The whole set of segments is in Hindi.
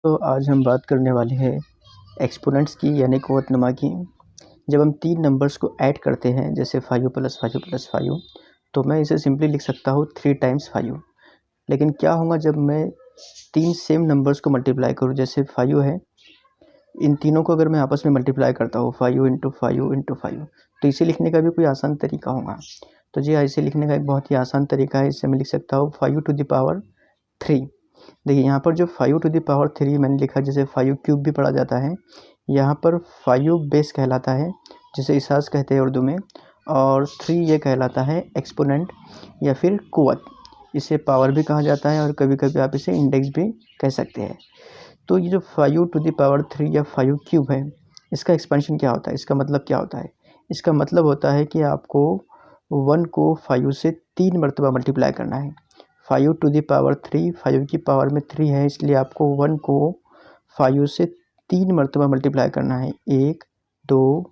तो आज हम बात करने वाले हैं एक्सपोनेंट्स की यानी कुवतनुमा की। जब हम तीन नंबर्स को ऐड करते हैं जैसे 5 + 5 + 5 तो मैं इसे सिंपली लिख सकता हूँ 3 × 5। लेकिन क्या होगा जब मैं तीन सेम नंबर्स को मल्टीप्लाई करूँ, जैसे 5 है, इन तीनों को अगर मैं आपस में मल्टीप्लाई करता हूँ 5 × 5 × 5 तो इसे लिखने का भी कोई आसान तरीका होगा। तो जी हाँ, इसे लिखने का एक बहुत ही आसान तरीका है। इसे मैं लिख सकता हूँ 5⁻3। देखिए यहाँ पर जो 5⁻3 मैंने लिखा, जैसे 5³ भी पढ़ा जाता है, यहाँ पर 5 बेस कहलाता है जिसे इसास कहते हैं उर्दू में, और 3 ये कहलाता है एक्सपोनेंट या फिर कुवत। इसे पावर भी कहा जाता है और कभी कभी आप इसे इंडेक्स भी कह सकते हैं। तो ये जो 5⁻3 या 5³ है, इसका एक्सपेंशन क्या होता है, इसका मतलब क्या होता है? इसका मतलब होता है कि आपको 1 को 5 से 3 मरतबा मल्टीप्लाई करना है। 5⁻3, 5 की पावर में 3 है, इसलिए आपको 1 को 5 से 3 मरतबा मल्टीप्लाई करना है। 1 2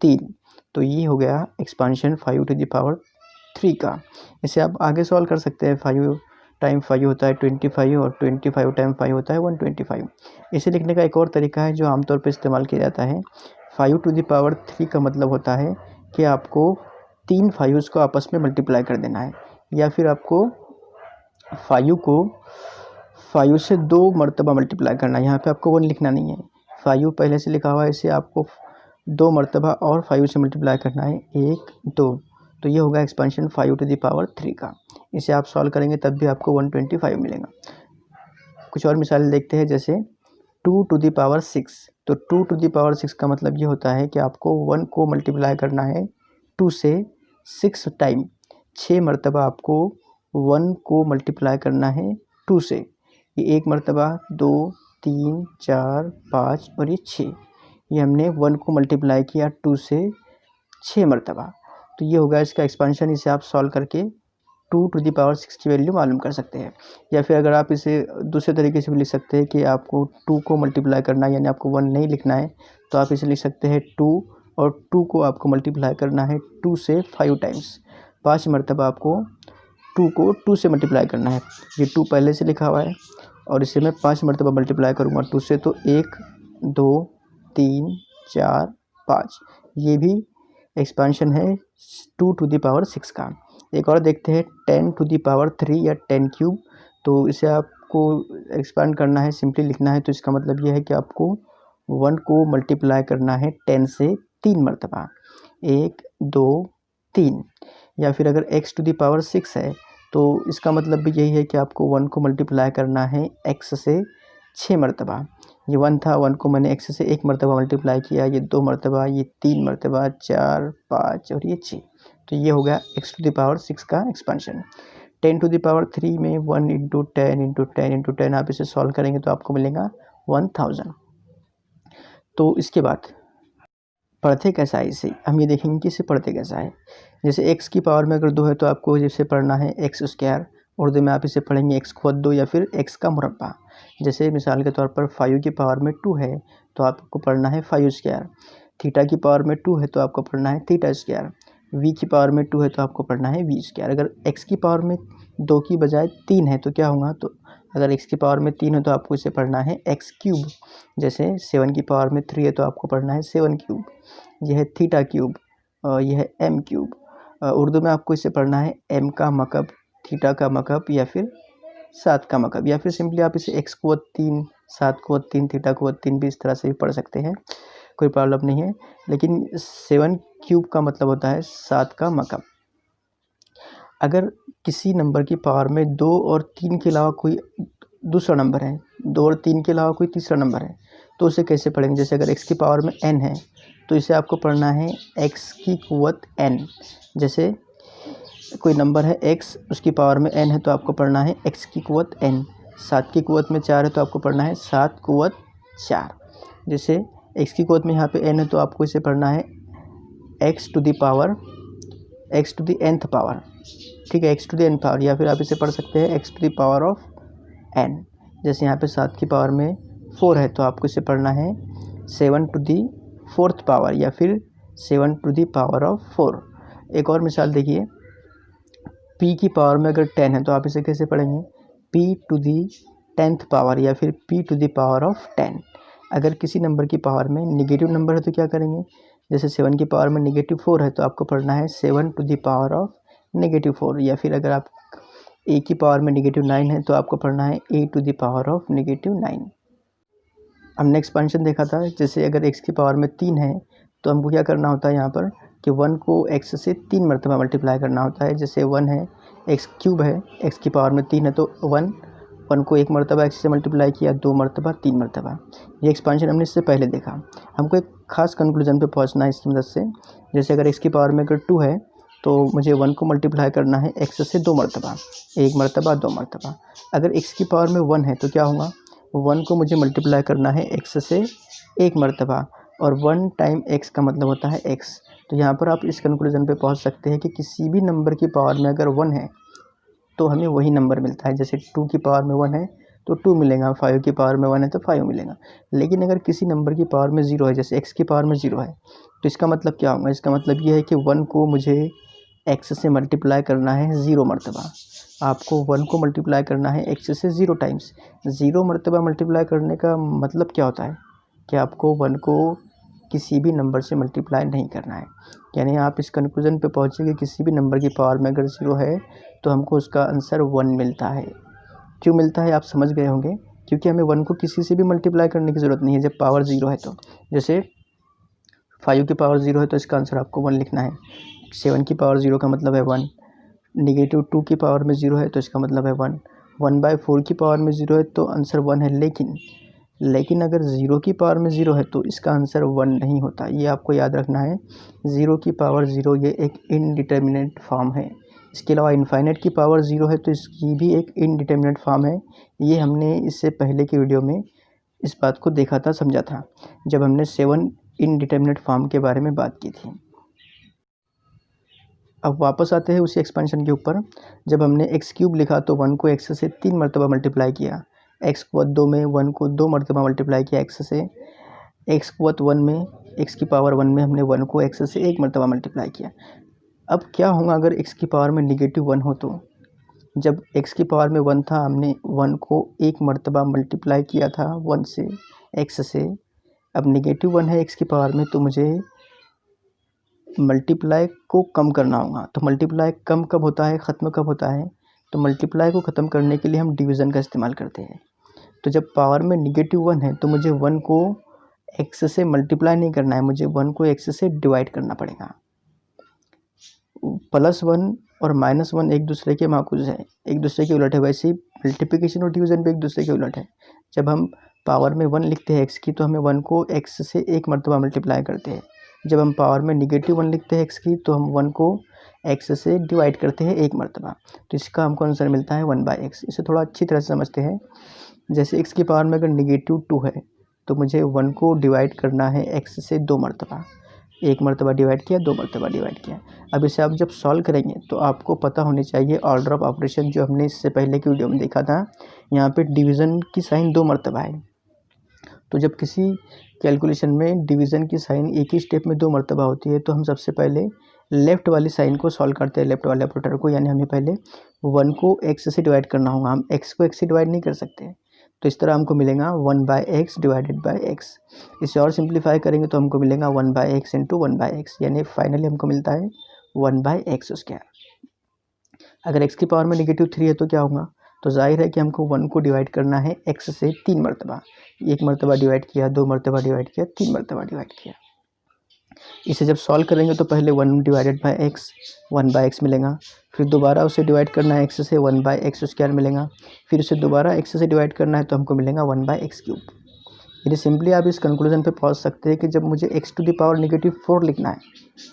3। तो ये हो गया एक्सपांशन 5⁻3 का। इसे आप आगे सॉल्व कर सकते हैं। 5 टाइम 5 होता है 25 और 25 टाइम 5 होता है 125। इसे लिखने का एक और तरीका है जो आमतौर पर इस्तेमाल किया जाता है। 5⁻3 का मतलब होता है कि आपको 3 5s को आपस में मल्टीप्लाई कर देना है, या फिर आपको 5 को 5 से 2 मरतबा मल्टीप्लाई करना है। यहाँ पे आपको 1 लिखना नहीं है, 5 पहले से लिखा हुआ है, इसे आपको 2 मरतबा और 5 से मल्टीप्लाई करना है, 1 2। तो ये होगा एक्सपेंशन 5⁻3 का। इसे आप सॉल्व करेंगे तब भी आपको 125 मिलेगा। कुछ और मिसाल देखते हैं, जैसे 2⁻6। तो 2⁻6 का मतलब ये होता है कि आपको 1 को मल्टीप्लाई करना है 2 से 6 टाइम, 6 मरतबा आपको 1 को मल्टीप्लाई करना है 2 से। ये 1 मरतबा, 2 3 4 5 और ये 6। ये हमने 1 को मल्टीप्लाई किया 2 से 6 मरतबा। तो ये होगा इसका एक्सपेंशन। इसे आप सॉल्व करके 2⁻6 की वैल्यू मालूम कर सकते हैं। या फिर अगर आप इसे दूसरे तरीके से भी लिख सकते हैं कि आपको 2 को मल्टीप्लाई करना है, यानी आपको 1 नहीं लिखना है, तो आप इसे लिख सकते हैं 2, और 2 को आपको मल्टीप्लाई करना है 2 से 5 टाइम्स, 5 मरतबा आपको 2 को 2 से मल्टीप्लाई करना है। ये 2 पहले से लिखा हुआ है और इसे मैं 5 मरतबा मल्टीप्लाई करूँगा 2 से, तो 1 2 3 4 5। ये भी एक्सपेंशन है 2⁻6 का। एक और देखते हैं 10⁻3 या 10³ तो इसे आपको एक्सपेंड करना है, सिंपली लिखना है। तो इसका मतलब ये है कि आपको 1 को मल्टीप्लाई करना है 10 से 3 मरतबा, 1 2 3। या फिर अगर x⁻6 है तो इसका मतलब भी यही है कि आपको 1 को मल्टीप्लाई करना है x से 6 मरतबा। ये 1 था, 1 को मैंने x से 1 मरतबा मल्टीप्लाई किया, ये 2 मरतबा, ये 3 मरतबा, 4 5 और ये 6। तो ये हो गया x⁻6 का एक्सपेंशन। 10⁻3 में 1 × 10 × 10 × 10 आप इसे सॉल्व करेंगे तो आपको मिलेगा 1000। तो इसके बाद पढ़ते कैसा है, इसे हम ये देखेंगे कि इसे पढ़ते कैसा है। जैसे x की पावर में अगर 2 है तो आपको इसे पढ़ना है x²। उर्दू में आप इसे पढ़ेंगे x², या फिर x का मुरब्बा। जैसे मिसाल के तौर पर 5 की पावर में 2 है तो आपको पढ़ना है 5²। थीटा की पावर में 2 है तो आपको पढ़ना है θ²। v की पावर में 2 है तो आपको पढ़ना है v²। अगर x की पावर में 2 की बजाय 3 है तो क्या होगा, तो अगर x की पावर में 3 है तो आपको इसे पढ़ना है x³। जैसे 7 की पावर में 3 है तो आपको पढ़ना है 7³। यह है θ³, और यह है m³। उर्दू में आपको इसे पढ़ना है m का मकब, थीटा का मकब, या फिर 7 का मकब, या फिर सिंपली आप इसे x²3, 7²3, θ²3 भी इस तरह से भी पढ़ सकते हैं, कोई प्रॉब्लम नहीं है। लेकिन 7³ का मतलब होता है 7 का मकब। अगर किसी नंबर की पावर में 2 और 3 के अलावा कोई दूसरा नंबर है, 2 और 3 के अलावा कोई तीसरा नंबर है, तो उसे कैसे पढ़ेंगे? जैसे अगर x की पावर में n है तो इसे आपको पढ़ना है x की कुवत n। जैसे कोई नंबर है x, उसकी पावर में n है तो आपको पढ़ना है x की कुवत n। 7 की कुवत में 4 है तो आपको पढ़ना है 7 कुवत 4। जैसे x की कुवत में यहाँ पे n है तो आपको इसे पढ़ना है x to the nth power, ठीक है, x to the n power, या फिर आप इसे पढ़ सकते हैं x to the power of n। जैसे यहाँ पे 7 की पावर में 4 है तो आपको इसे पढ़ना है 7 टू द 4th पावर, या फिर 7 टू द पावर ऑफ 4। एक और मिसाल देखिए, p की पावर में अगर 10 है तो आप इसे कैसे पढ़ेंगे? p to the 10th power या फिर p to the power of 10। अगर किसी नंबर की पावर में निगेटिव नंबर है तो क्या करेंगे, जैसे 7 की पावर में -4 है तो आपको पढ़ना है 7 टू द पावर ऑफ -4, या फिर अगर आप a की पावर में -9 है तो आपको पढ़ना है a to the power of -9। हमने एक्सपेंशन देखा था, जैसे अगर x की पावर में 3 है तो हमको क्या करना होता है यहाँ पर कि 1 को x से 3 मरतबा मल्टीप्लाई करना होता है। जैसे 1 है, x³ है, x की पावर में 3 है तो 1 को 1 मरतबा x से मल्टीप्लाई किया, 2 मरतबा, 3 मरतबा। ये एक्सपेंशन हमने इससे पहले देखा। हमको एक खास कंक्लूजन पे पहुंचना है इसकी मदद से। जैसे अगर x की पावर में अगर 2 है तो मुझे 1 को मल्टीप्लाई करना है x से 2 मरतबा, 1 मरतबा, 2 मरतबा। अगर x की पावर में 1 है तो क्या होगा, 1 को मुझे मल्टीप्लाई करना है x से 1 मरतबा, और 1 टाइम x का मतलब होता है x। तो यहाँ पर आप इस कंक्लूजन पे पहुँच सकते हैं कि किसी भी नंबर की पावर में अगर 1 है तो हमें वही नंबर मिलता है। जैसे 2 की पावर में 1 है तो 2 मिलेगा, 5 की पावर में 1 है तो 5 मिलेगा। लेकिन अगर किसी नंबर की पावर में 0 है, जैसे x की पावर में 0 है, तो इसका मतलब क्या होगा, इसका मतलब ये है कि 1 को मुझे x से मल्टीप्लाई करना है 0 मरतबा। आपको 1 को मल्टीप्लाई करना है x से 0 टाइम्स। 0 मरतबा मल्टीप्लाई करने का मतलब क्या होता है कि आपको 1 को किसी भी नंबर से मल्टीप्लाई नहीं करना है। यानी आप इस कंक्लूजन पे पहुँचे कि किसी भी नंबर की पावर में अगर 0 है तो हमको उसका आंसर 1 मिलता है। क्यों मिलता है आप समझ गए होंगे, क्योंकि हमें 1 को किसी से भी मल्टीप्लाई करने की ज़रूरत नहीं है जब पावर 0 है तो। जैसे 5 की पावर 0 है तो इसका आंसर आपको 1 लिखना है। 7 की पावर 0 का मतलब है 1। -2 की पावर में 0 है तो इसका मतलब है 1। 1/4 की पावर में 0 है तो आंसर 1 है। लेकिन अगर 0 की पावर में 0 है तो इसका आंसर 1 नहीं होता। ये आपको याद रखना है। 0 की पावर 0 ये एक इनडिटर्मिनेट फॉर्म है। इसके अलावा इनफाइनाइट की पावर 0 है तो इसकी भी एक इनडिटर्मिनेट फॉर्म है। ये हमने इससे पहले की वीडियो में इस बात को देखा था, समझा था, जब हमने 7 इनडिटर्मिनेट फॉर्म के बारे में बात की थी। अब वापस आते हैं उसी एक्सपेंशन के ऊपर। जब हमने x³ लिखा तो 1 को x से 3 मरतबा मल्टीप्लाई किया, x कुवत 2 में 1 को 2 मरतबा मल्टीप्लाई किया x से, x कुवत 1 में, x की पावर 1 में हमने 1 को x से 1 मरतबा मल्टीप्लाई किया। अब क्या होगा अगर x की पावर में -1 हो तो, जब x की पावर में 1 था हमने 1 को 1 मरतबा मल्टीप्लाई किया था 1 से, x से। अब -1 है x की पावर में तो मुझे मल्टीप्लाई को कम करना होगा। तो मल्टीप्लाई कम कब होता है, ख़त्म कब होता है, तो मल्टीप्लाई को ख़त्म करने के लिए हम डिवीज़न का इस्तेमाल करते हैं। तो जब पावर में -1 है तो मुझे 1 को x से मल्टीप्लाई नहीं करना है, मुझे 1 को x से डिवाइड करना पड़ेगा। +1 और -1 एक दूसरे के माकूस है, एक दूसरे के उलट है। वैसे ही मल्टीप्लिकेशन और डिवीज़न भी एक दूसरे के उलट है। जब हम पावर में 1 लिखते हैं x की तो हमें 1 को x से 1 मरतबा मल्टीप्लाई करते हैं। जब हम पावर में -1 लिखते हैं x की तो हम 1 को x से डिवाइड करते हैं 1 मरतबा। तो इसका हमको आंसर मिलता है 1/x। इसे थोड़ा अच्छी तरह से समझते हैं। जैसे x की पावर में अगर -2 है तो मुझे 1 को डिवाइड करना है x से 2 मरतबा। 1 मरतबा डिवाइड किया, 2 मरतबा डिवाइड किया। अब इसे आप जब सॉल्व करेंगे तो आपको पता होनी चाहिए ऑर्डर ऑफ ऑपरेशन, जो हमने इससे पहले की वीडियो में देखा था। यहाँ पे डिवीज़न की साइन 2 मरतबा है। तो जब किसी कैलकुलेशन में डिवीज़न की साइन एक ही स्टेप में 2 मरतबा होती है तो हम सबसे पहले लेफ़्ट वाली साइन को सॉल्व करते हैं, लेफ़्ट वाले ऑपरेटर को। यानी हमें पहले 1 को x से डिवाइड करना होगा। हम x को x से डिवाइड नहीं कर सकते, तो इस तरह हमको मिलेगा 1/x डिवाइडेड बाय x। इसे और सिंप्लीफाई करेंगे तो हमको मिलेगा 1/x इंटू 1/x, यानी फाइनली हमको मिलता है 1/x²। अगर x की पावर में -3 है तो क्या होगा, तो जाहिर है कि हमको 1 को डिवाइड करना है x से 3 मरतबा। 1 मरतबा डिवाइड किया, 2 मरतबा डिवाइड किया, 3 मरतबा डिवाइड किया। इसे जब सॉल्व करेंगे तो पहले 1 डिवाइडेड बाय x, 1/x मिलेगा। फिर दोबारा उसे डिवाइड करना है x से, 1/x² मिलेगा। फिर उसे दोबारा x से डिवाइड करना है तो हमको मिलेगा 1/x³। यानी सिंपली आप इस कंक्लूजन पे पहुंच सकते हैं कि जब मुझे x टू द पावर -4 लिखना है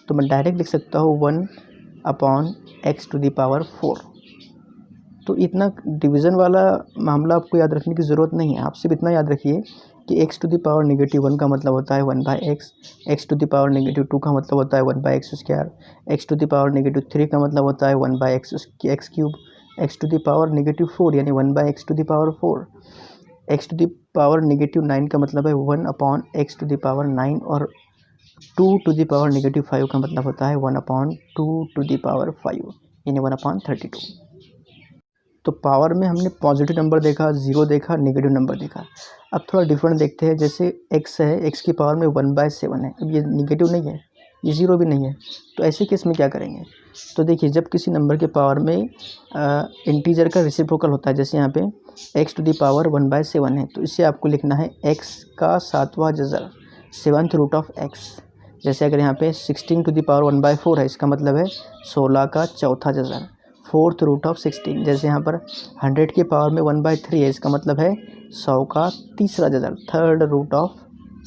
तो मैं डायरेक्ट लिख सकता हूँ 1/x टू द पावर 4। तो इतना डिवीज़न वाला मामला आपको याद रखने की ज़रूरत नहीं है। आप सिर्फ इतना याद रखिए कि x टू द पावर -1 का मतलब होता है 1/x, x to the power -2 का मतलब होता है 1/x², x to the power -3 का मतलब होता है 1/x³, x to the power -4 यानी 1/x to the power 4, x to the power -9 का मतलब है 1/x टू द पावर 9, और 2 टू द पावर -5 का मतलब होता है 1/2 टू द पावर 5 यानी 1/32। तो पावर में हमने पॉजिटिव नंबर देखा, ज़ीरो देखा, नेगेटिव नंबर देखा। अब थोड़ा डिफरेंट देखते हैं। जैसे x है, x की पावर में 1/7 है। अब ये नेगेटिव नहीं है, ये ज़ीरो भी नहीं है, तो ऐसे केस में क्या करेंगे? तो देखिए, जब किसी नंबर के पावर में इंटीजर का रेसिप्रोकल होता है, जैसे यहाँ पे x टू द पावर 1/7 है, तो इससे आपको लिखना है x का 7वां जज़र, 7th रूट ऑफ x। जैसे अगर यहाँ पे 16 टू द पावर 1/4 है, इसका मतलब है 16 का चौथा जज़र, 4th रूट ऑफ 16। जैसे यहाँ पर 100 की पावर में 1/3 है, इसका मतलब है 100 का तीसरा जज़र, 3rd रूट ऑफ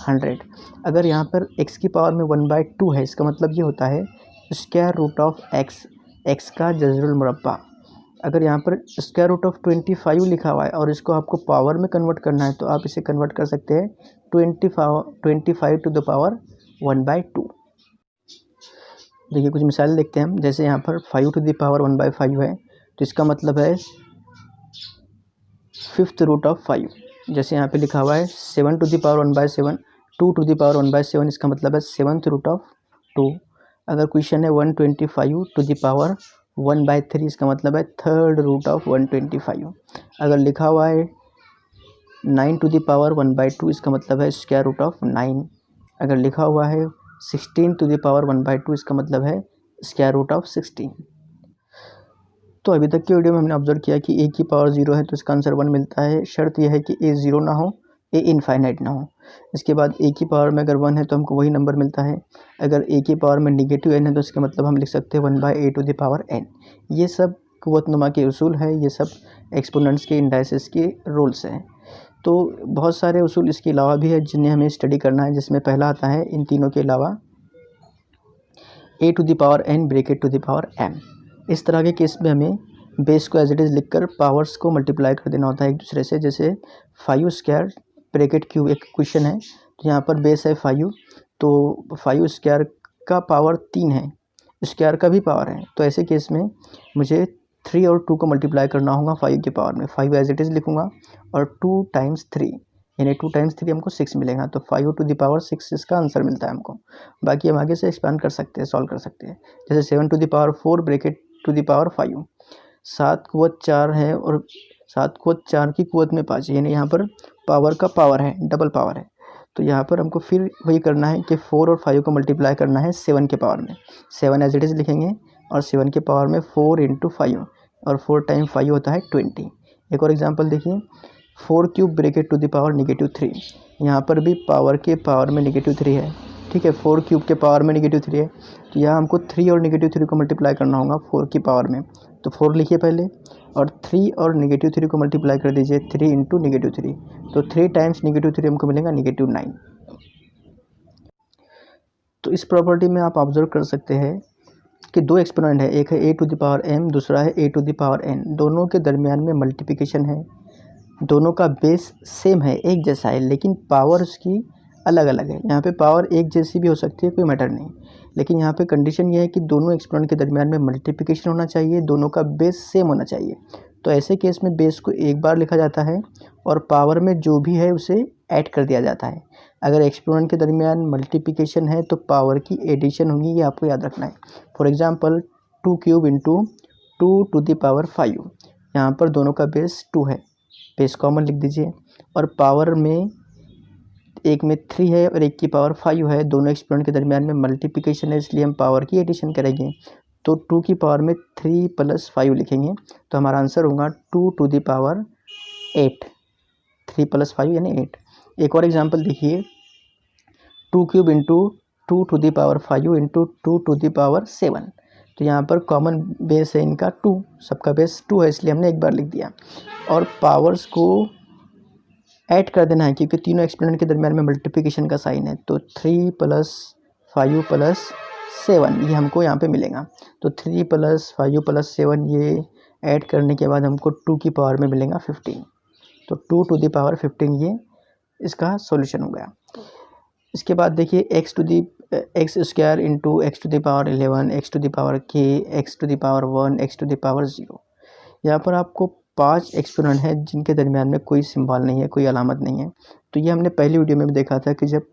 100। अगर यहाँ पर x की पावर में 1/2 है, इसका मतलब ये होता है square root of x, x का जज़रुल मुरब्बा। अगर यहाँ पर स्क्वायर रूट ऑफ 25 लिखा हुआ है और इसको आपको पावर में कन्वर्ट करना है, तो आप इसे कन्वर्ट कर सकते हैं 25 टू द पावर 1/2। देखिए, कुछ मिसाल देखते हैं हम। जैसे यहाँ पर 5 टू द पावर 1/5 है, तो इसका मतलब है 5th रूट ऑफ 5। जैसे यहाँ पे लिखा हुआ है 7 to the power 1/7, 2 to the power 1/7, इसका मतलब है 7th रूट ऑफ 2। अगर क्वेश्चन है 125 टू द पावर 1/3, इसका मतलब है 3rd रूट ऑफ 125। अगर लिखा हुआ है 9 टू द पावर 1/2, इसका मतलब है स्क्वायर रूट ऑफ 9। अगर लिखा हुआ है 16 टू द पावर 1/2, इसका मतलब है स्क्वायर रूट ऑफ 16। तो अभी तक की वीडियो में हमने ऑब्जर्व किया कि a की पावर 0 है, तो इसका आंसर 1 मिलता है। शर्त यह है कि a 0 ना हो, a इनफाइनाइट ना हो। इसके बाद a की पावर में अगर 1 है तो हमको वही नंबर मिलता है। अगर a की पावर में नेगेटिव n है, तो इसका मतलब हम लिख सकते हैं 1/a to the power n। ये सब कुव्वतनुमा के उसूल है, ये सब एक्सपोनेंट्स के इंडाइसेस के रूल्स हैं। तो बहुत सारे उसूल इसके अलावा भी है जिन्हें हमें स्टडी करना है, जिसमें पहला आता है इन तीनों के अलावा a to the power n bracket to the power m। इस तरह के केस में हमें बेस को एज इट इज़ लिखकर पावर्स को मल्टीप्लाई कर देना होता है एक दूसरे से। जैसे 5 स्क्वायर ब्रैकेट क्यूब एक क्वेश्चन है, तो यहाँ पर बेस है 5, तो 5 स्क्वायर का पावर 3 है, स्क्वायर का भी पावर है। तो ऐसे केस में मुझे 3 और 2 को मल्टीप्लाई करना होगा 5 की पावर में। 5 एज इट इज़ लिखूँगा और 2 टाइम्स 3, यानी 2 टाइम्स 3 हमको 6 मिलेगा। तो 5 टू द पावर 6 इसका आंसर मिलता है हमको। बाकी हम आगे से एक्सपांड कर सकते हैं, सॉल्व कर सकते हैं। जैसे 7 to the power 4 bracket to the power 5, 7 कुव्वत 4 है और 7 कुव्वत 4 की कुव्वत में 5, यानी यहाँ पर पावर का पावर है, डबल पावर है। तो यहाँ पर हमको फिर वही करना है कि 4 और 5 को मल्टीप्लाई करना है 7 के पावर में। 7 एज इट इज़ लिखेंगे और 7 के पावर में 4 इंटू 5, और 4 टाइम 5 होता है 20। एक और एग्जांपल देखिए, 4 cube bracket to the power -3। यहाँ पर भी पावर के पावर में -3 है, ठीक है। 4 क्यूब के पावर में -3 है, तो यहाँ हमको 3 और -3 को मल्टीप्लाई करना होगा 4 की पावर में। तो 4 लिखिए पहले, और 3 और -3 को मल्टीप्लाई कर दीजिए, 3 इंटू -3। तो 3 टाइम्स -3 हमको मिलेगा -9। तो इस प्रॉपर्टी में आप ऑब्जर्व कर सकते हैं कि दो एक्सपोनेंट है, एक है a to the power m, दूसरा है a to the power n। दोनों के दरमियान में मल्टीप्लिकेशन है, दोनों का बेस सेम है, एक जैसा है, लेकिन पावर उसकी अलग अलग है। यहाँ पे पावर एक जैसी भी हो सकती है, कोई मैटर नहीं, लेकिन यहाँ पे कंडीशन ये है कि दोनों एक्सपोनेंट के दरमियान में मल्टीप्लिकेशन होना चाहिए, दोनों का बेस सेम होना चाहिए। तो ऐसे केस में बेस को एक बार लिखा जाता है और पावर में जो भी है उसे ऐड कर दिया जाता है। अगर एक्सपोनेंट के दरमियान मल्टीप्लिकेशन है तो पावर की एडिशन होगी, ये आपको याद रखना है। For example 2 cube into 2 to the power 5, यहाँ पर दोनों का बेस 2 है, बेस कॉमन लिख दीजिए। और पावर में एक में 3 है और एक की पावर 5 है, दोनों एक्सपोनेंट के दरमियान में मल्टीप्लिकेशन है, इसलिए हम पावर की एडिशन करेंगे। तो 2 की पावर में 3 + 5 लिखेंगे, तो हमारा आंसर होगा 2 टू द पावर 8। 3 + 5 यानी 8। एक और एग्जांपल देखिए, 2 cube into 2 to the power 5 into 2 to the power 7। तो यहाँ पर कॉमन बेस है इनका 2, सबका बेस 2 है, इसलिए हमने एक बार लिख दिया। और पावर्स को ऐड कर देना है, क्योंकि तीनों एक्सपोनेंट के दरमियान में मल्टीप्लिकेशन का साइन है। तो 3 + 5 + 7 ये हमको यहाँ पे मिलेगा। तो 3 + 5 + 7 ये ऐड करने के बाद हमको 2 की पावर में मिलेगा 15। तो 2 टू द पावर 15 ये इसका सॉल्यूशन हो गया। इसके बाद देखिए x square into x to the power 11, x to the power k, x to the power 1, x to the power 0। यहाँ पर आपको 5 एक्सपोनेंट हैं जिनके दरमियान में कोई सिंबल नहीं है, कोई अलामत नहीं है। तो ये हमने पहली वीडियो में भी देखा था कि जब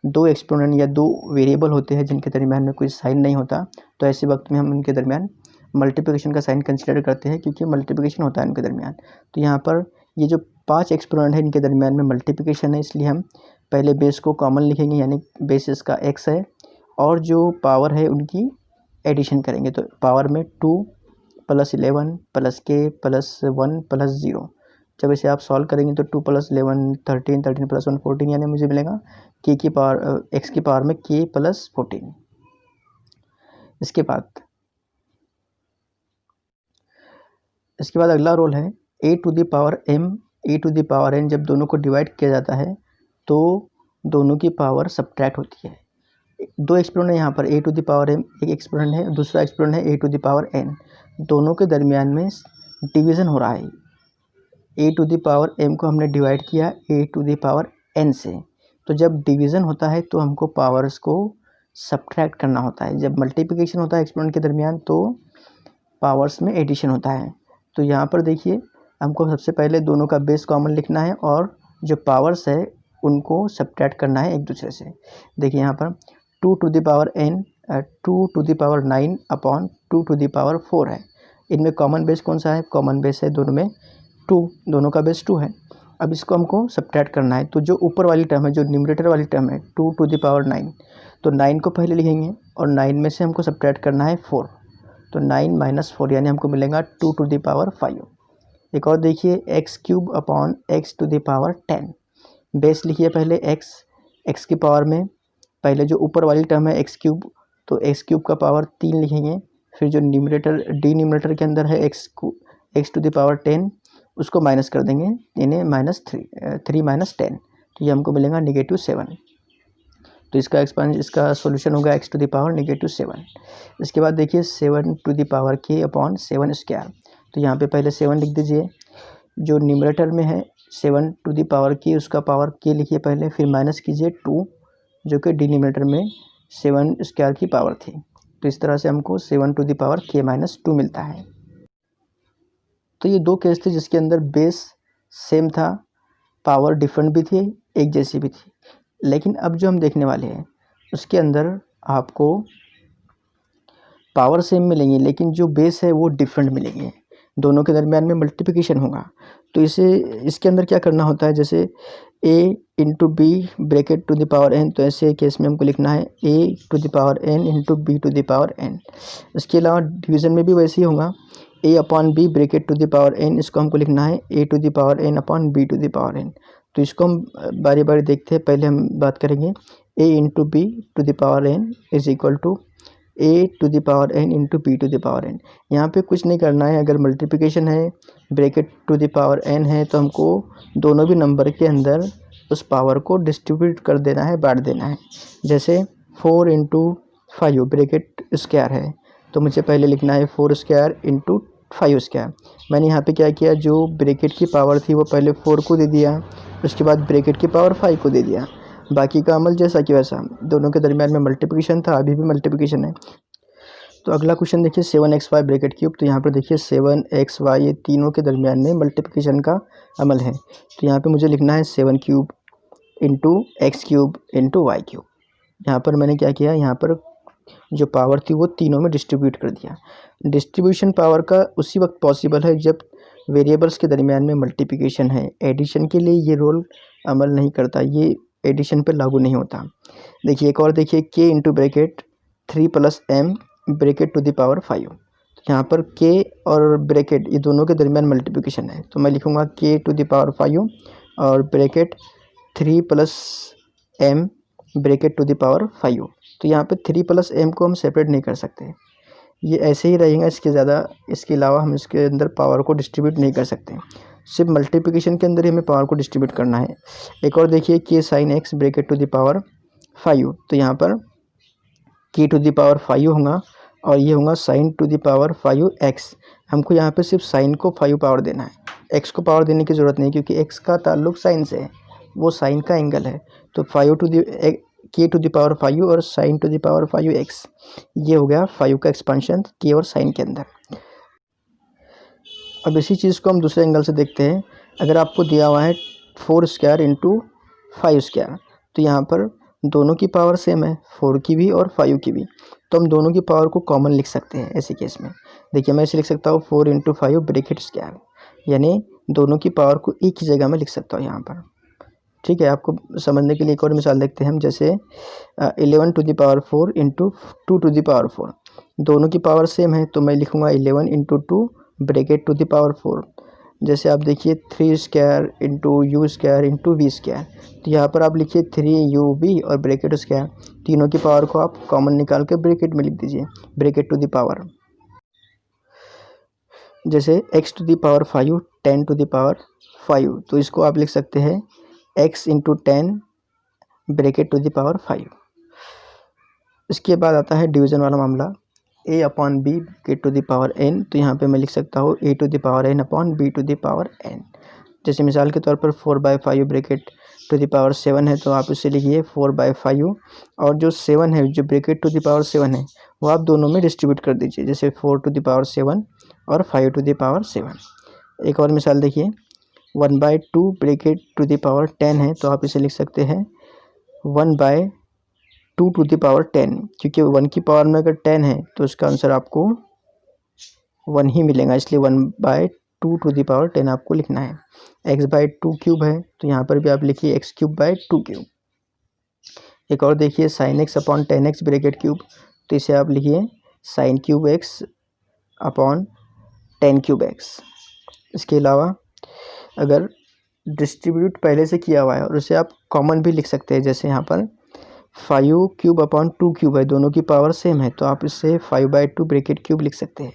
2 एक्सपोनेंट या 2 वेरिएबल होते हैं जिनके दरमियान में कोई साइन नहीं होता, तो ऐसे वक्त में हम उनके दरमियान मल्टीप्लिकेशन का साइन कंसिडर करते हैं क्योंकि मल्टीप्लिकेशन होता है इनके दरमियान। तो यहाँ पर ये जो 5 एक्सपोनेंट है इनके दरमियान में मल्टीप्लिकेशन है, इसलिए हम पहले बेस को कॉमन लिखेंगे, यानी बेस इसका x है और जो पावर है उनकी एडिशन करेंगे। तो पावर में 2 + 11 + k + 1 + 0। जब इसे आप सॉल्व करेंगे तो 2 + 11 13, 13 + 1 14, यानी मुझे मिलेगा k की पावर x की पावर में k + 14। इसके बाद अगला रोल है a to the power m a to the power n। जब दोनों को डिवाइड किया जाता है तो दोनों की पावर सब्ट्रैक्ट होती है। दो एक्सपोनेंट है यहाँ पर, a to the power m एक एक्सपोनेंट है, दूसरा एक्सपोनेंट है a to the power n। दोनों के दरमियान में डिवीज़न हो रहा है। a to the power m को हमने डिवाइड किया a to the power n से। तो जब डिवीज़न होता है तो हमको पावर्स को सब्ट्रैक्ट करना होता है। जब मल्टीप्लिकेशन होता है एक्सपोनेंट के दरमियान तो पावर्स में एडिशन होता है। तो यहाँ पर देखिए हमको सबसे पहले दोनों का बेस कॉमन लिखना है और जो पावर्स है उनको सब्ट्रैक्ट करना है एक दूसरे से। देखिए यहाँ पर 2 to the power n 2 to the power 9 अपॉन 2 टू द पावर 4 है। इनमें कॉमन बेस कौन सा है? कॉमन बेस है दोनों में 2, दोनों का बेस 2 है। अब इसको हमको सब्ट्रैक्ट करना है। तो जो ऊपर वाली टर्म है, जो न्यूमरेटर वाली टर्म है 2 टू द पावर 9, तो 9 को पहले लिखेंगे और 9 में से हमको सब्ट्रैक्ट करना है 4। तो 9 - 4 यानी हमको मिलेगा 2 टू द पावर 5। एक और देखिए x³ upon x to the power 10। Base लिखिए पहले x की पावर में पहले जो ऊपर वाली टर्म है x³, तो x³ का पावर 3 लिखेंगे। फिर जो डिनोमिनेटर के अंदर है x टू द पावर 10 उसको माइनस कर देंगे, यानी -3 - 10, तो ये हमको मिलेगा -7। तो इसका सॉल्यूशन होगा x टू द पावर -7। इसके बाद देखिए 7 to the power k upon 7 square. तो यहाँ पे पहले 7 लिख दीजिए। जो न्यूमरेटर में है 7 टू द पावर k, उसका पावर k लिखिए पहले, फिर माइनस कीजिए 2 जो कि डिनोमिनेटर में 7 स्क्वायर की पावर थी। तो इस तरह से हमको 7 टू द पावर k - 2 मिलता है। तो ये दो केस थे जिसके अंदर बेस सेम था, पावर डिफरेंट भी थी, एक जैसी भी थी। लेकिन अब जो हम देखने वाले हैं उसके अंदर आपको पावर सेम मिलेंगे लेकिन जो बेस है वो डिफरेंट मिलेंगे। दोनों के दरमियान में मल्टीप्लिकेशन होगा। तो इसके अंदर क्या करना होता है, जैसे a into b bracket to the power n, तो ऐसे केस में हमको लिखना है a to the power n into b to the power n। इसके अलावा डिवीज़न में भी वैसे ही होगा, a upon b bracket to the power n, इसको हमको लिखना है a to the power n upon b to the power n। तो इसको हम बारी बारी देखते हैं। पहले हम बात करेंगे a into b to the power n is equal to a to the power n into b to the power n। यहाँ पे कुछ नहीं करना है। अगर मल्टीप्लिकेशन है, bracket to the power n है, तो हमको दोनों भी नंबर के अंदर उस पावर को डिस्ट्रीब्यूट कर देना है, बांट देना है। जैसे 4 इंटू 5 ब्रैकेट स्क्वायर है, तो मुझे पहले लिखना है 4 स्क्वायर इंटू 5 स्क्वायर। मैंने यहाँ पे क्या किया, जो ब्रैकेट की पावर थी वो पहले 4 को दे दिया, उसके बाद ब्रैकेट की पावर 5 को दे दिया। बाकी का अमल जैसा कि वैसा। दोनों के दरमियान में मल्टीप्लिकेशन था, अभी भी मल्टीप्लिकेशन है। तो अगला क्वेश्चन देखिए 7xy ब्रैकेट क्यूब। तो यहाँ पर देखिए 7xy ये तीनों के दरमियान में मल्टीप्लिकेशन का अमल है। तो यहाँ पे मुझे लिखना है 7³ इंटू x³ इंटू y³। यहाँ पर मैंने क्या किया, यहाँ पर जो पावर थी वो तीनों में डिस्ट्रीब्यूट कर दिया। डिस्ट्रीब्यूशन पावर का उसी वक्त पॉसिबल है जब वेरिएबल्स के दरमियान में मल्टीप्लिकेशन है। एडिशन के लिए ये रोल अमल नहीं करता, ये एडिशन पे लागू नहीं होता। देखिए एक और देखिए k into bracket 3 + m bracket to the power 5। तो यहाँ पर k और ब्रैकेट ये दोनों के दरमियान मल्टीप्लिकेशन है, तो मैं लिखूँगा k टू द पावर 5 और bracket 3 + m bracket to the power 5। तो यहाँ पे 3 + m को हम सेपरेट नहीं कर सकते, ये ऐसे ही रहेगा। इसके अलावा हम इसके अंदर पावर को डिस्ट्रीब्यूट नहीं कर सकते। सिर्फ मल्टीप्लिकेशन के अंदर ही हमें पावर को डिस्ट्रीब्यूट करना है। एक और देखिए k sin x bracket to the power 5। तो यहाँ पर k टू द पावर 5 होगा और ये होगा sin to the power 5x। हमको यहाँ पे सिर्फ sin को 5 पावर देना है, x को पावर देने की ज़रूरत नहीं, क्योंकि x का ताल्लुक sin से है, वो sin का एंगल है। तो k टू द पावर 5 और sin to the power 5x, ये हो गया 5 का एक्सपेंशन k और sin के अंदर। अब इसी चीज़ को हम दूसरे एंगल से देखते हैं। अगर आपको दिया हुआ है 4 स्क्वायर इंटू 5 स्क्वायर, तो यहाँ पर दोनों की पावर सेम है, 4 की भी और 5 की भी, तो हम दोनों की पावर को कॉमन लिख सकते हैं ऐसे केस में। देखिए मैं इसे लिख सकता हूँ 4 इंटू 5 ब्रैकेट स्क्वायर, यानी दोनों की पावर को एक ही जगह में लिख सकता हूँ यहाँ पर। ठीक है, आपको समझने के लिए एक और मिसाल देखते हैं हम, जैसे 11 to the power 4 into 2 to the power 4। दोनों की पावर सेम है तो मैं लिखूँगा 11 into 2 bracket to the power 4। जैसे आप देखिए 3 square into u square into v square, तो यहाँ पर आप लिखिए 3 और ब्रैकेट स्क्वायर, तीनों की पावर को आप कॉमन निकाल के ब्रैकेट में लिख दीजिए, ब्रैकेट टू द पावर। जैसे x to the power 5 10 to the power 5, तो इसको आप लिख सकते हैं x into 10 bracket to the power 5। इसके बाद आता है डिवीज़न वाला मामला, a upon b bracket to the power n, तो यहाँ पे मैं लिख सकता हूँ a to the power n upon b to the power n। जैसे मिसाल के तौर पर 4/5 ब्रैकेट टू द पावर 7 है, तो आप इसे लिखिए 4/5, और जो 7 है, जो ब्रैकेट टू द पावर 7 है, वो आप दोनों में डिस्ट्रीब्यूट कर दीजिए, जैसे 4 टू द पावर 7 और 5 टू द पावर 7। एक और मिसाल देखिए 1/2 ब्रैकेट टू द पावर 10 है, तो आप इसे लिख सकते हैं 1/2 टू द पावर 10, क्योंकि 1 की पावर में अगर 10 है तो इसका आंसर आपको 1 ही मिलेगा, इसलिए 1/2 टू द पावर 10 आपको लिखना है। x/2 क्यूब है, तो यहाँ पर भी आप लिखिए x³ क्यूब। एक और देखिए sin x upon 10x bracket cube, तो इसे आप लिखिए sin³ अपॉन 10³ इसके अलावा अगर डिस्ट्रीब्यूट पहले से किया हुआ है और उसे आप कॉमन भी लिख सकते हैं, जैसे यहाँ पर 5³ अपॉन 2³ है, दोनों की पावर सेम है, तो आप इससे 5/2 ब्रैकेट क्यूब लिख सकते हैं।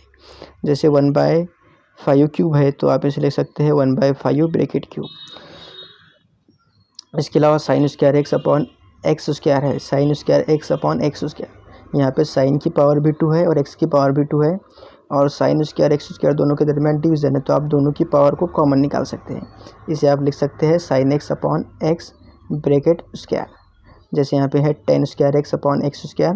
जैसे 1/5 क्यूब है, तो आप इसे लिख सकते हैं 1/5 ब्रैकेट क्यूब। इसके अलावा sine square x upon x square है, sine square x upon x square, यहाँ पे साइन की पावर भी 2 है और x की पावर भी 2 है, और साइन स्क्वायर एक्स स्क्वायर दोनों के दरमियान डिवीज़न है, तो आप दोनों की पावर को कॉमन निकाल सकते हैं। इसे आप लिख सकते हैं sine x upon x bracket square. जैसे यहाँ पे है 10 square x upon x square,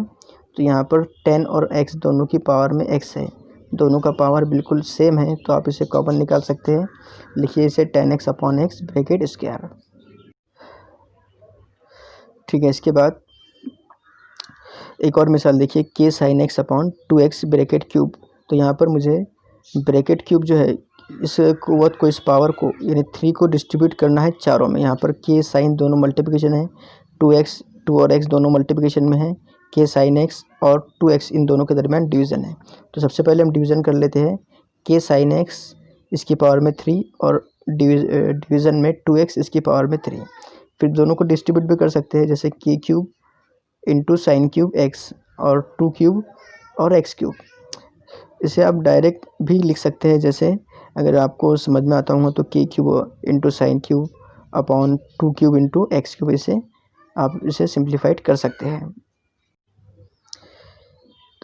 तो यहाँ पर 10 और x दोनों की पावर में x है, दोनों का पावर बिल्कुल सेम है, तो आप इसे कॉमन निकाल सकते हैं। लिखिए इसे 10x upon x bracket square. ठीक है, इसके बाद एक और मिसाल देखिए k sin x upon 2x bracket cube, तो यहाँ पर मुझे ब्रैकेट क्यूब जो है, इस कुव्वत को, इस पावर को, यानी 3 को डिस्ट्रीब्यूट करना है चारों में। यहाँ पर k साइन दोनों मल्टीप्लिकेशन है, 2 और x दोनों मल्टीप्लिकेशन में है, k sin x और 2x इन दोनों के दरमियान डिवीज़न है। तो सबसे पहले हम डिवीज़न कर लेते हैं, k sin x इसकी पावर में 3 और डिवीज़न में 2x इसकी पावर में 3। फिर दोनों को डिस्ट्रीब्यूट भी कर सकते हैं, जैसे k³ इंटू sin³ x और 2³ और x³। इसे आप डायरेक्ट भी लिख सकते हैं, जैसे अगर आपको समझ में आता होगा तो k³ into sin³ upon 2³ into x³, इसे आप इसे सिंप्लीफाइड कर सकते हैं।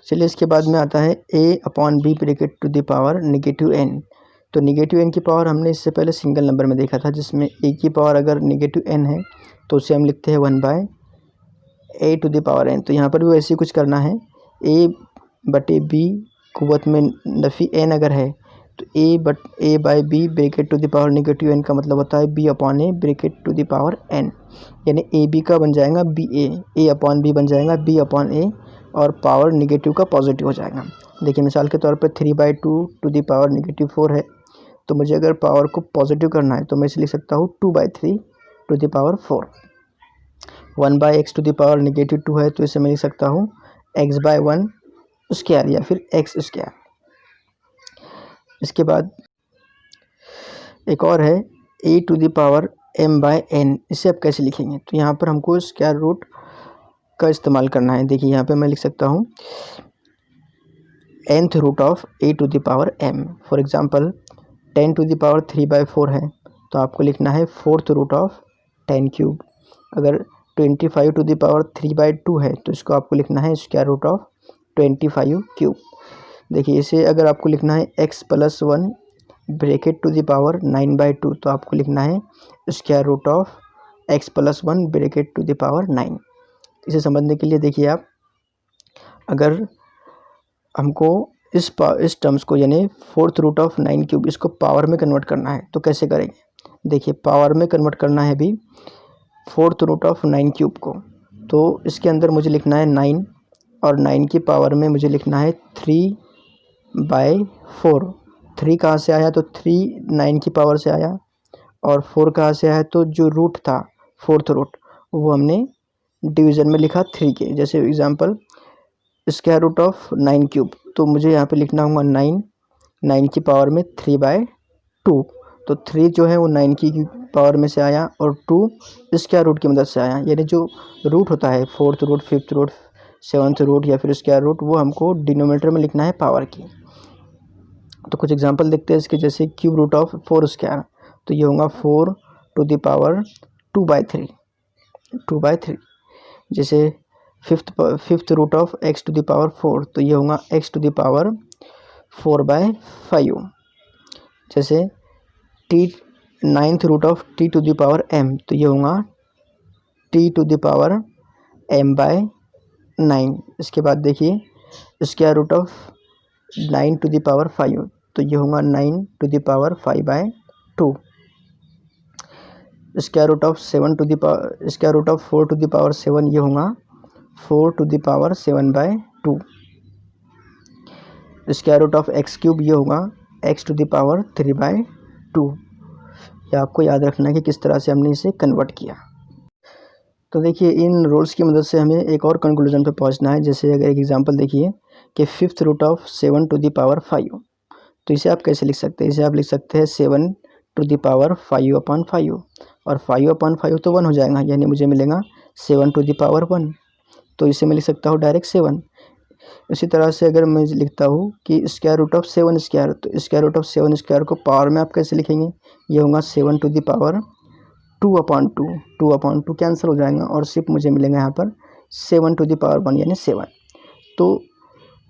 चलिए इसके बाद में आता है a upon b bracket to the power -n। तो -n की पावर हमने इससे पहले सिंगल नंबर में देखा था, जिसमें a की पावर अगर -n है तो उसे हम लिखते हैं 1/a to the power n। तो यहाँ पर भी वैसे ही कुछ करना है, a/b कुव्वत में नफ़ी n अगर है तो a/b bracket to the power -n का मतलब होता है b upon a bracket to the power n, यानी ab का बन जाएगा a अपॉन b बन जाएगा b अपॉन a, और पावर नेगेटिव का पॉजिटिव हो जाएगा। देखिए मिसाल के तौर पर 3/2 टू द पावर -4 है, तो मुझे अगर पावर को पॉजिटिव करना है तो मैं इसे लिख सकता हूँ 2/3 to the power 4। 1/x to the power -2 है, तो इसे मैं लिख सकता हूँ x/1 स्क्वायर या फिर x स्क्वायर। इसके बाद एक और है a to the power m/n, इसे आप कैसे लिखेंगे? तो यहाँ पर हमको स्क्वायर रूट का इस्तेमाल करना है। देखिए यहाँ पे मैं लिख सकता हूँ nth root of a to the power m। For example 10 to the power 3/4 है, तो आपको लिखना है 4th रूट ऑफ 10³। अगर 25 टू द पावर 3/2 है, तो इसको आपको लिखना है स्क्वायर रूट ऑफ 25³ देखिए इसे अगर आपको लिखना है x+1 bracket to the power 9/2, तो आपको लिखना है square root of x+1 bracket to the power 9। इसे समझने के लिए देखिए आप, अगर हमको इस टर्म्स को यानी 4th रूट ऑफ 9³ इसको पावर में कन्वर्ट करना है, तो कैसे करेंगे? देखिए पावर में कन्वर्ट करना है भी 4th रूट ऑफ 9³ को, तो इसके अंदर मुझे लिखना है 9 और 9 की पावर में मुझे लिखना है 3/4। 3 कहाँ से आया, तो 3 9 की पावर से आया, और 4 कहाँ से आया, तो जो रूट था 4th रूट वो हमने डिवीज़न में लिखा 3 के। जैसे example square root of 9 cube, तो मुझे यहाँ पे लिखना होगा 9 की पावर में 3/2। तो 3 जो है वो 9 की पावर में से आया और 2 स्क्वायर रूट की मदद से आया। यानी जो रूट होता है 4th root, 5th root, 7th root या फिर स्क्वायर रूट, वो हमको डिनोमिनेटर में लिखना है पावर की। तो कुछ एग्जांपल देखते हैं इसके। जैसे क्यूब रूट ऑफ 4 स्क्वायर, तो ये होगा 4 टू द पावर 2/3। जैसे fifth root of x to the power 4, तो ये होगा x टू द पावर 4/5। जैसे ninth root of t to the power m, तो ये होगा t to the power m/9। इसके बाद देखिए square root of 9 to the power 5, तो ये होगा 9 to the power 5/2। Square root of 4 to the power 7, ये होगा 4 to the power 7/2। Square root of x cube, ये होगा x टू द पावर 3/2। ये आपको याद रखना है कि किस तरह से हमने इसे कन्वर्ट किया। तो देखिए इन रूल्स की मदद से हमें एक और कंक्लूजन पे पहुंचना है। जैसे अगर एक एग्जांपल देखिए कि 5th root of 7 to the power 5, तो इसे आप कैसे लिख सकते हैं? इसे आप लिख सकते हैं 7 टू द पावर 5/5, और 5/5 तो 1 हो जाएगा, यानी मुझे मिलेगा 7 टू द पावर 1। तो इसे मैं लिख सकता हूँ डायरेक्ट 7। इसी तरह से अगर मैं लिखता हूँ कि स्क्वायर रूट ऑफ 7 स्क्वायर, तो स्क्वायर रूट ऑफ 7 स्क्वायर को पावर में आप कैसे लिखेंगे? ये होगा 7 टू द पावर 2/2। 2/2 कैंसिल हो जाएगा और सिर्फ मुझे मिलेगा यहाँ पर 7 टू द पावर 1 यानी 7। तो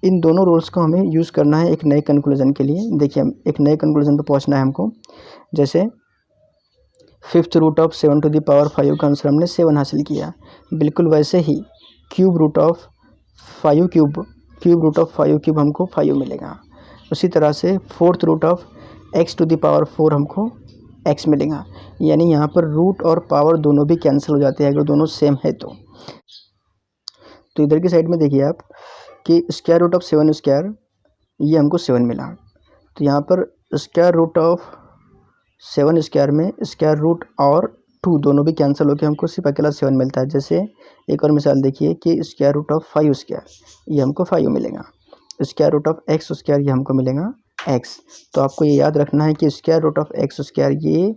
इन दोनों रूल्स को हमें यूज़ करना है एक नए कंक्लूजन के लिए। देखिए हम एक नए कंक्लूजन पर पहुँचना है हमको। जैसे 5th root of 7 to the power 5 का आंसर हमने 7 हासिल किया, बिल्कुल वैसे ही क्यूब रूट ऑफ 5 क्यूब हमको 5 मिलेगा। उसी तरह से 4th root of x to the power 4 हमको x मिलेगा। यानी यहाँ पर रूट और पावर दोनों भी कैंसिल हो जाते हैं अगर दोनों सेम है तो। इधर की साइड में देखिए आप कि स्क्वायर रूट ऑफ 7 स्क्वायर, ये हमको 7 मिला। तो यहाँ पर स्क्वायर रूट ऑफ 7 स्क्वायर में स्क्वायर रूट और 2 दोनों भी कैंसिल होकर हमको सिर्फ अकेला 7 मिलता है। जैसे एक और मिसाल देखिए कि स्क्वायर रूट ऑफ 5 स्क्वायर, ये हमको 5 मिलेगा। Square root of x square, ये हमको मिलेगा x। तो आपको ये याद रखना है कि square root of x square ये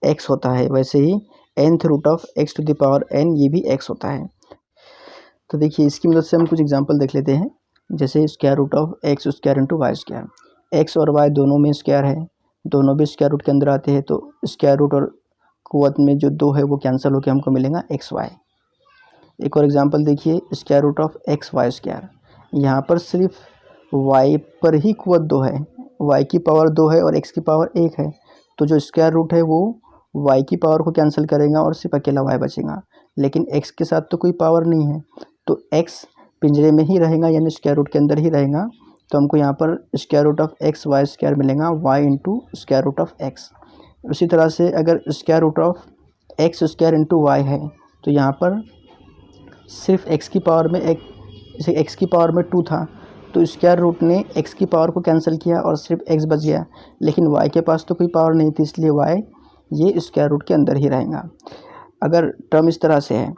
x होता है, वैसे ही nth root of x to the power n, ये भी x होता है। तो देखिए इसकी मदद से हम कुछ एग्जांपल देख लेते हैं। जैसे square root of x square into y square, x और y दोनों में स्क्वायर है, दोनों भी स्क्वायर रूट के अंदर आते हैं, तो स्क्वायर रूट और कुवत में जो 2 है वो कैंसिल होकर हमको मिलेगा xy। एक और एग्जांपल देखिए square root of xy square, यहाँ पर सिर्फ y पर ही कुवत 2 है, y की पावर 2 है और x की पावर 1 है। तो जो स्क्वायर रूट है वो y की पावर को कैंसिल करेगा और सिर्फ अकेला y बचेगा, लेकिन x के साथ तो कोई पावर नहीं है, तो x पिंजरे में ही रहेगा यानी स्क्वायर रूट के अंदर ही रहेगा। तो हमको यहाँ पर square root of x y square मिलेगा, y into square root of x. उसी तरह से अगर square root of x square into y है, तो यहाँ पर सिर्फ x की पावर में x की पावर में 2 था, तो स्क्वायर रूट ने x की पावर को कैंसिल किया और सिर्फ x बच गया, लेकिन y के पास तो कोई पावर नहीं थी, इसलिए y ये स्क्वायर रूट के अंदर ही रहेगा। अगर टर्म इस तरह से है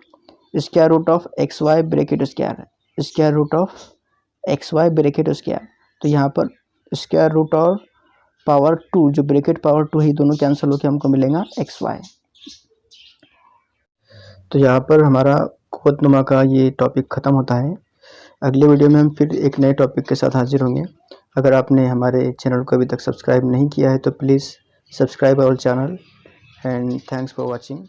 square root of x y bracket square, square root of x y bracket square, तो यहाँ पर स्क्वायर रूट और पावर 2 जो ब्रैकेट पावर 2 है दोनों कैंसिल होकर हमको मिलेगा एक्स वाई। तो यहाँ पर हमारा कुवतनुमा का ये टॉपिक ख़त्म होता है। अगले वीडियो में हम फिर एक नए टॉपिक के साथ हाजिर होंगे। अगर आपने हमारे चैनल को अभी तक सब्सक्राइब नहीं किया है तो please subscribe our channel and thanks for watching.